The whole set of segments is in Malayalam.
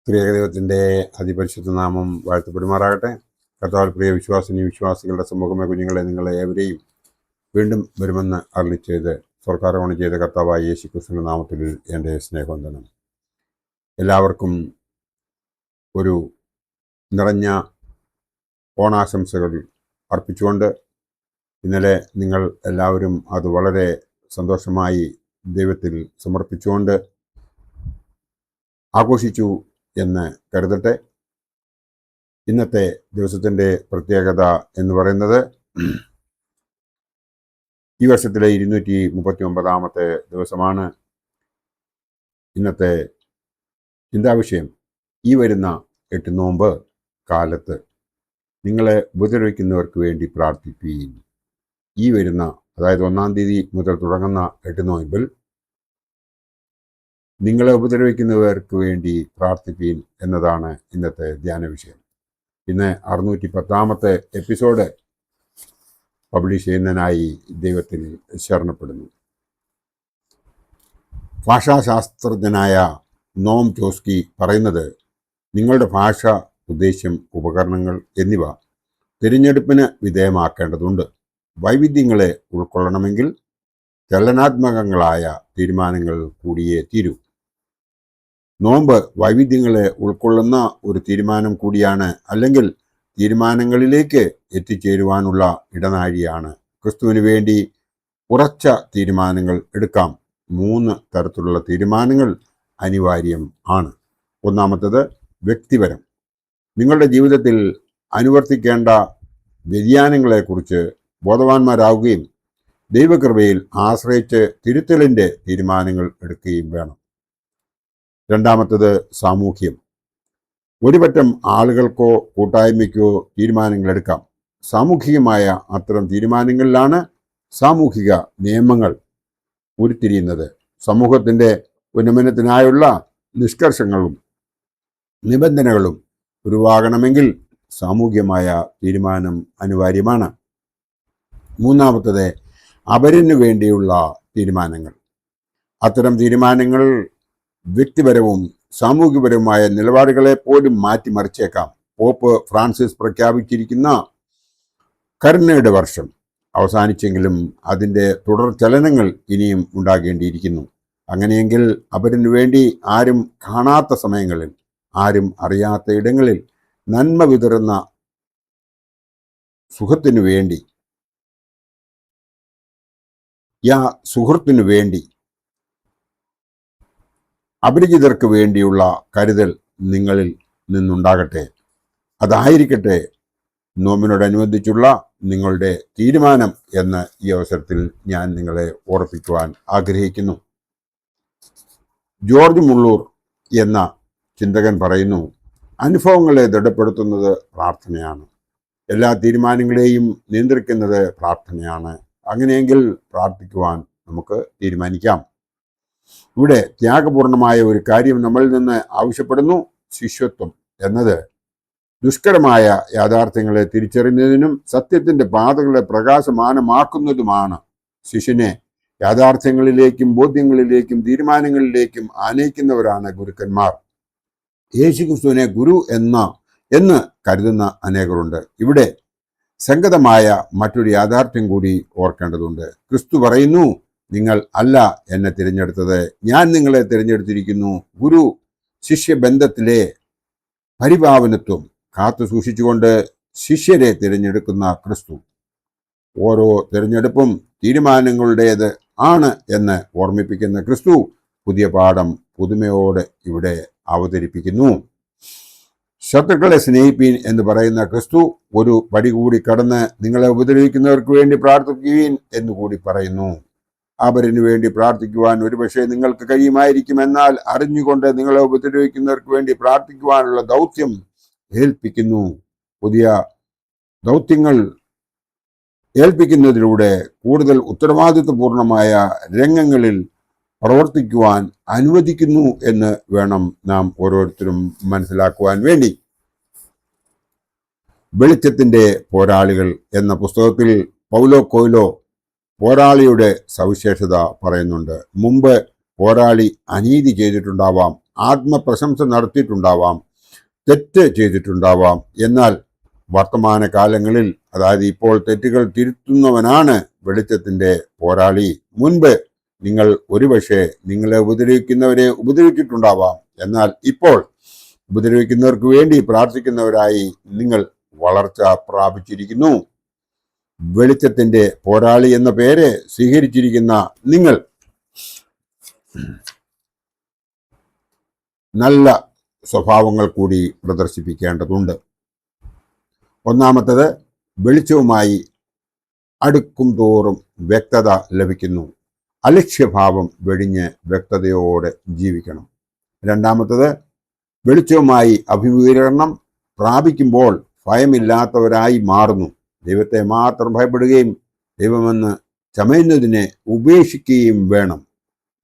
ത്രിയേകദൈവത്തിൻ്റെ അതിപരിശുദ്ധ നാമം വാഴ്ത്തപ്പെടുമാറാകട്ടെ. കർത്താവിൽ പ്രിയ വിശ്വാസിനി വിശ്വാസികളുടെ സമൂഹമേ കുഞ്ഞുങ്ങളെ, നിങ്ങളെ ഏവരെയും വീണ്ടും വരുമെന്ന് അരുളി ചെയ്ത് സ്വർഗാരോഹണം ചെയ്ത കർത്താവായ യേശുക്രിസ്തുവിന്റെ നാമത്തിൽ എൻ്റെ സ്നേഹവന്ദനം. എല്ലാവർക്കും ഒരു നിറഞ്ഞ ഓണാശംസകൾ അർപ്പിച്ചുകൊണ്ട് ഇന്നലെ നിങ്ങൾ എല്ലാവരും അത് വളരെ സന്തോഷമായി ദൈവത്തിൽ സമർപ്പിച്ചുകൊണ്ട് ആഘോഷിച്ചു എന്ന് കരുതട്ടെ. ഇന്നത്തെ ദിവസത്തിൻ്റെ പ്രത്യേകത എന്ന് പറയുന്നത് ഈ വർഷത്തിലെ 239 ദിവസമാണ്. ഇന്നത്തെ ചിന്താവിഷയം: ഈ വരുന്ന 8 നോമ്പ് കാലത്ത് നിങ്ങളെ ഉപദ്രവിക്കുന്നവർക്ക് വേണ്ടി പ്രാർത്ഥിപ്പീൻ. ഈ വരുന്ന, അതായത് 1-ാം തീയതി മുതൽ തുടങ്ങുന്ന 8 നോയമ്പിൽ നിങ്ങളെ ഉപദ്രവിക്കുന്നവർക്ക് വേണ്ടി പ്രാർത്ഥിപ്പീൻ എന്നതാണ് ഇന്നത്തെ ധ്യാന വിഷയം. ഇന്ന് 610 എപ്പിസോഡ് പബ്ലിഷ് ചെയ്യുന്നതിനായി ദൈവത്തിൽ ശരണപ്പെടുന്നു. ഭാഷാശാസ്ത്രജ്ഞനായ നോം ചോസ്കി പറയുന്നത്, നിങ്ങളുടെ ഭാഷ, ഉദ്ദേശ്യം, ഉപകരണങ്ങൾ എന്നിവ തിരഞ്ഞെടുപ്പിന് വിധേയമാക്കേണ്ടതുണ്ട്. വൈവിധ്യങ്ങളെ ഉൾക്കൊള്ളണമെങ്കിൽ ചലനാത്മകങ്ങളായ തീരുമാനങ്ങൾ കൂടിയേ തീരൂ. നോമ്പ് വൈവിധ്യങ്ങളെ ഉൾക്കൊള്ളുന്ന ഒരു തീരുമാനം കൂടിയാണ്, അല്ലെങ്കിൽ തീരുമാനങ്ങളിലേക്ക് എത്തിച്ചേരുവാനുള്ള ഇടനാഴിയാണ്. ക്രിസ്തുവിന് വേണ്ടി ഉറച്ച തീരുമാനങ്ങൾ എടുക്കാം. 3 തരത്തിലുള്ള തീരുമാനങ്ങൾ അനിവാര്യം ആണ്. ഒന്നാമത്തേത് വ്യക്തിപരം. നിങ്ങളുടെ ജീവിതത്തിൽ അനുവർത്തിക്കേണ്ട വ്യതിയാനങ്ങളെക്കുറിച്ച് ബോധവാന്മാരാകുകയും ദൈവകൃപയിൽ ആശ്രയിച്ച് തിരുത്തലിൻ്റെ തീരുമാനങ്ങൾ എടുക്കുകയും വേണം. രണ്ടാമത്തേത് സാമൂഹ്യം. ഒരുപറ്റം ആളുകൾക്കോ കൂട്ടായ്മയ്ക്കോ തീരുമാനങ്ങൾ എടുക്കാം. സാമൂഹികമായ അത്തരം തീരുമാനങ്ങളിലാണ് സാമൂഹിക നിയമങ്ങൾ ഉരുത്തിരിയുന്നത്. സമൂഹത്തിൻ്റെ ഉന്നമനത്തിനായുള്ള നിഷ്കർഷങ്ങളും നിബന്ധനകളും ഉരുവാകണമെങ്കിൽ സാമൂഹികമായ തീരുമാനം അനിവാര്യമാണ്. മൂന്നാമത്തേത് അപരന് വേണ്ടിയുള്ള തീരുമാനങ്ങൾ. അത്തരം തീരുമാനങ്ങൾ വ്യക്തിപരവും സാമൂഹികപരവുമായ നിലപാടുകളെ പോലും മാറ്റിമറിച്ചേക്കാം. പോപ്പ് ഫ്രാൻസിസ് പ്രഖ്യാപിച്ചിരിക്കുന്ന കരുണയുടെ വർഷം അവസാനിച്ചെങ്കിലും അതിൻ്റെ തുടർ ചലനങ്ങൾ ഇനിയും ഉണ്ടാകേണ്ടിയിരിക്കുന്നു. അങ്ങനെയെങ്കിൽ അപരനു വേണ്ടി ആരും കാണാത്ത സമയങ്ങളിൽ, ആരും അറിയാത്ത ഇടങ്ങളിൽ നന്മ വിതറുന്ന സുഹൃത്തിനു വേണ്ടി അപരിചിതർക്ക് വേണ്ടിയുള്ള കരുതൽ നിങ്ങളിൽ നിന്നുണ്ടാകട്ടെ. അതായിരിക്കട്ടെ നോമ്പിനോടനുബന്ധിച്ചുള്ള നിങ്ങളുടെ തീരുമാനം എന്ന് ഈ അവസരത്തിൽ ഞാൻ നിങ്ങളെ ഓർപ്പിക്കുവാൻ ആഗ്രഹിക്കുന്നു. ജോർജ് മുള്ളൂർ എന്ന ചിന്തകൻ പറയുന്നു, അനുഭവങ്ങളെ ദൃഢപ്പെടുത്തുന്നത് പ്രാർത്ഥനയാണ്. എല്ലാ തീരുമാനങ്ങളെയും നിയന്ത്രിക്കുന്നത് പ്രാർത്ഥനയാണ്. അങ്ങനെയെങ്കിൽ പ്രാർത്ഥിക്കുവാൻ നമുക്ക് തീരുമാനിക്കാം. ഇവിടെ ത്യാഗപൂർണമായ ഒരു കാര്യം നമ്മളിൽ നിന്ന് ആവശ്യപ്പെടുന്നു. ശിഷ്യത്വം എന്നത് ദുഷ്കരമായ യാഥാർത്ഥ്യങ്ങളെ തിരിച്ചറിയുന്നതിനും സത്യത്തിന്റെ പാതകളെ പ്രകാശമാനമാക്കുന്നതുമാണ്. ശിഷ്യനെ യാഥാർത്ഥ്യങ്ങളിലേക്കും ബോധ്യങ്ങളിലേക്കും തീരുമാനങ്ങളിലേക്കും ആനയിക്കുന്നവരാണ് ഗുരുക്കന്മാർ. യേശുക്രിസ്തുവിനെ ഗുരു എന്ന് കരുതുന്ന അനേകരുണ്ട്. ഇവിടെ സംഗതമായ മറ്റൊരു യാഥാർത്ഥ്യം കൂടി ഓർക്കേണ്ടതുണ്ട്. ക്രിസ്തു പറയുന്നു, നിങ്ങൾ അല്ല എന്നെ തിരഞ്ഞെടുത്തത്, ഞാൻ നിങ്ങളെ തിരഞ്ഞെടുത്തിരിക്കുന്നു. ഗുരു ശിഷ്യബന്ധത്തിലെ പരിഭാവനത്വം കാത്തു സൂക്ഷിച്ചുകൊണ്ട് ശിഷ്യരെ തിരഞ്ഞെടുക്കുന്ന ക്രിസ്തു. ഓരോ തിരഞ്ഞെടുപ്പും തീരുമാനങ്ങളുടേത് ആണ് എന്ന് ഓർമ്മിപ്പിക്കുന്ന ക്രിസ്തു പുതിയ പാഠം പുതുമയോടെ ഇവിടെ അവതരിപ്പിക്കുന്നു. ശത്രുക്കളെ സ്നേഹിപ്പീൻ എന്ന് പറയുന്ന ക്രിസ്തു ഒരു പടി കൂടി കടന്ന് നിങ്ങളെ ഉപദ്രവിക്കുന്നവർക്ക് വേണ്ടി പ്രാർത്ഥിക്കുകയും എന്നുകൂടി പറയുന്നു. അപരനു വേണ്ടി പ്രാർത്ഥിക്കുവാൻ ഒരുപക്ഷെ നിങ്ങൾക്ക് കഴിയുമായിരിക്കും. എന്നാൽ അറിഞ്ഞുകൊണ്ട് നിങ്ങളെ ഉപദ്രവിക്കുന്നവർക്ക് വേണ്ടി പ്രാർത്ഥിക്കുവാനുള്ള ദൗത്യം ഏൽപ്പിക്കുന്നു. പുതിയ ദൗത്യങ്ങൾ ഏൽപ്പിക്കുന്നതിലൂടെ കൂടുതൽ ഉത്തരവാദിത്വപൂർണമായ രംഗങ്ങളിൽ പ്രവർത്തിക്കുവാൻ അനുവദിക്കുന്നു എന്ന് വേണം നാം ഓരോരുത്തരും മനസ്സിലാക്കുവാൻ വേണ്ടി. വെളിച്ചത്തിൻ്റെ പോരാളികൾ എന്ന പുസ്തകത്തിൽ പൗലോ കൊയ്ലോ പോരാളിയുടെ സവിശേഷത പറയുന്നുണ്ട്. മുമ്പ് പോരാളി അനീതി ചെയ്തിട്ടുണ്ടാവാം, ആത്മപ്രശംസ നടത്തിയിട്ടുണ്ടാവാം, തെറ്റ് ചെയ്തിട്ടുണ്ടാവാം. എന്നാൽ വർത്തമാന കാലങ്ങളിൽ, അതായത് ഇപ്പോൾ തെറ്റുകൾ തിരുത്തുന്നവനാണ് വെളിച്ചത്തിൻ്റെ പോരാളി. മുൻപ് നിങ്ങൾ ഒരുപക്ഷെ നിങ്ങളെ ഉപദ്രവിക്കുന്നവരെ ഉപദ്രവിച്ചിട്ടുണ്ടാവാം. എന്നാൽ ഇപ്പോൾ ഉപദ്രവിക്കുന്നവർക്ക് വേണ്ടി പ്രാർത്ഥിക്കുന്നവരായി നിങ്ങൾ വളർച്ച പ്രാപിച്ചിരിക്കുന്നു. വെളിച്ചത്തിന്റെ പോരാളി എന്ന പേര് സ്വീകരിച്ചിരിക്കുന്ന നിങ്ങൾ നല്ല സ്വഭാവങ്ങൾ കൂടി പ്രദർശിപ്പിക്കേണ്ടതുണ്ട്. ഒന്നാമത്തത്, വെളിച്ചവുമായി അടുക്കും തോറും വ്യക്തത ലഭിക്കുന്നു. അലക്ഷ്യഭാവം വെടിഞ്ഞ് വ്യക്തതയോടെ ജീവിക്കണം. രണ്ടാമത്തത്, വെളിച്ചവുമായി അഭിമുഖീകരണം പ്രാപിക്കുമ്പോൾ ഭയമില്ലാത്തവരായി മാറുന്നു. ദൈവത്തെ മാത്രം ഭയപ്പെടുകയും ദൈവമെന്ന് ചമയുന്നതിനെ ഉപേക്ഷിക്കുകയും വേണം.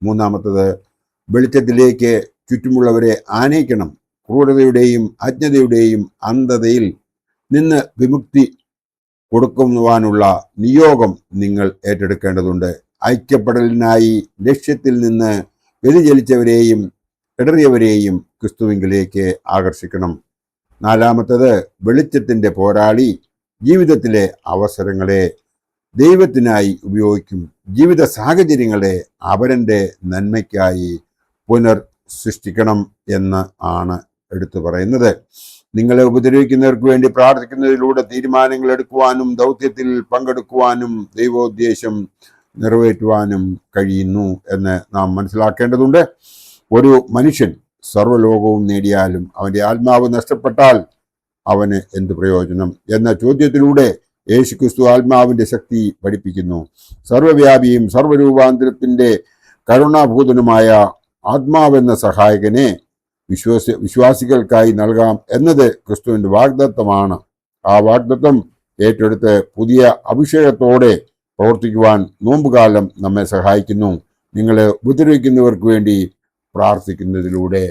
മൂന്നാമത്തത്, വെളിച്ചത്തിലേക്ക് ചുറ്റുമുള്ളവരെ ആനയിക്കണം. ക്രൂരതയുടെയും അജ്ഞതയുടെയും അന്ധതയിൽ നിന്ന് വിമുക്തി കൊടുക്കുവാനുള്ള നിയോഗം നിങ്ങൾ ഏറ്റെടുക്കേണ്ടതുണ്ട്. ഐക്യപ്പെടലിനായി ലക്ഷ്യത്തിൽ നിന്ന് വ്യതിചലിച്ചവരെയും ഇടറിയവരെയും ക്രിസ്തുവിങ്കിലേക്ക് ആകർഷിക്കണം. നാലാമത്തത്, വെളിച്ചത്തിൻ്റെ പോരാളി ജീവിതത്തിലെ അവസരങ്ങളെ ദൈവത്തിനായി ഉപയോഗിക്കും. ജീവിത സാഹചര്യങ്ങളെ അവരൻ്റെ നന്മയ്ക്കായി സൃഷ്ടിക്കണം എന്ന് ആണ് എടുത്തു പറയുന്നത്. നിങ്ങളെ ഉപദ്രവിക്കുന്നവർക്ക് വേണ്ടി പ്രാർത്ഥിക്കുന്നതിലൂടെ തീരുമാനങ്ങൾ എടുക്കുവാനും ദൗത്യത്തിൽ പങ്കെടുക്കുവാനും ദൈവോദ്ദേശം നിറവേറ്റുവാനും കഴിയുന്നു എന്ന് നാം മനസ്സിലാക്കേണ്ടതുണ്ട്. ഒരു മനുഷ്യൻ സർവ്വലോകവും നേടിയാലും അവൻ്റെ ആത്മാവ് നഷ്ടപ്പെട്ടാൽ അവന് എന്ത് പ്രയോജനം എന്ന ചോദ്യത്തിലൂടെ യേശുക്രിസ്തു ആത്മാവിൻ്റെ ശക്തി പഠിപ്പിക്കുന്നു. സർവ്വവ്യാപിയും സർവ്വരൂപാന്തരത്തിൻ്റെ കരുണാഭൂതനുമായ ആത്മാവെന്ന സഹായകനെ വിശ്വാസികൾക്കായി നൽകാം എന്നത് ക്രിസ്തുവിൻ്റെ വാഗ്ദത്തമാണ്. ആ വാഗ്ദത്തം ഏറ്റെടുത്ത് പുതിയ അഭിഷേകത്തോടെ പ്രവർത്തിക്കുവാൻ നോമ്പുകാലം നമ്മെ സഹായിക്കുന്നു. നിങ്ങളെ ഉപദ്രവിക്കുന്നവർക്ക് വേണ്ടി പ്രാർത്ഥിക്കുന്നതിലൂടെ.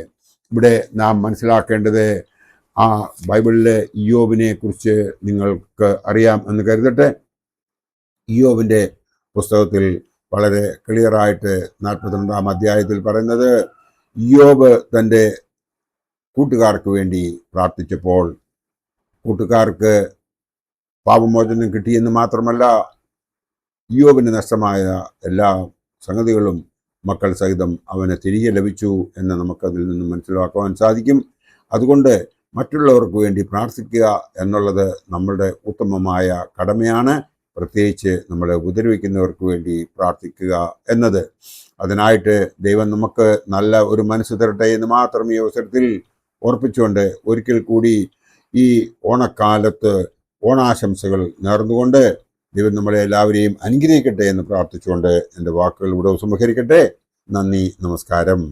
ഇവിടെ നാം മനസ്സിലാക്കേണ്ടത്, ആ ബൈബിളിലെ ഇയ്യോബിനെ കുറിച്ച് നിങ്ങൾക്ക് അറിയാം എന്ന് കരുതട്ടെ. ഇയ്യോബിൻ്റെ പുസ്തകത്തിൽ വളരെ ക്ലിയറായിട്ട് 42-ാം അധ്യായത്തിൽ പറയുന്നത്, ഇയ്യോബ് തൻ്റെ കൂട്ടുകാർക്ക് വേണ്ടി പ്രാർത്ഥിച്ചപ്പോൾ കൂട്ടുകാർക്ക് പാപമോചനം കിട്ടിയെന്ന് മാത്രമല്ല, ഇയ്യോബിന് നഷ്ടമായ എല്ലാ സംഗതികളും മക്കൾ സഹിതം അവന് തിരികെ ലഭിച്ചു എന്ന് നമുക്കതിൽ നിന്ന് മനസ്സിലാക്കുവാൻ സാധിക്കും. അതുകൊണ്ട് മറ്റുള്ളവർക്ക് വേണ്ടി പ്രാർത്ഥിക്കുക എന്നുള്ളത് നമ്മളുടെ ഉത്തമമായ കടമയാണ്. പ്രത്യേകിച്ച് നമ്മളെ ഉപദ്രവിക്കുന്നവർക്ക് വേണ്ടി പ്രാർത്ഥിക്കുക എന്നത്. അതിനായിട്ട് ദൈവം നമുക്ക് നല്ല ഒരു മനസ്സ് തരട്ടെ എന്ന് മാത്രം ഈ അവസരത്തിൽ ഓർപ്പിച്ചുകൊണ്ട് ഒരിക്കൽ കൂടി ഈ ഓണക്കാലത്ത് ഓണാശംസകൾ നേർന്നുകൊണ്ട് ദൈവം നമ്മളെ എല്ലാവരെയും അനുഗ്രഹിക്കട്ടെ എന്ന് പ്രാർത്ഥിച്ചുകൊണ്ട് എൻ്റെ വാക്കുകൾ ഇവിടെ ഉപസംഹരിക്കട്ടെ. നന്ദി, നമസ്കാരം.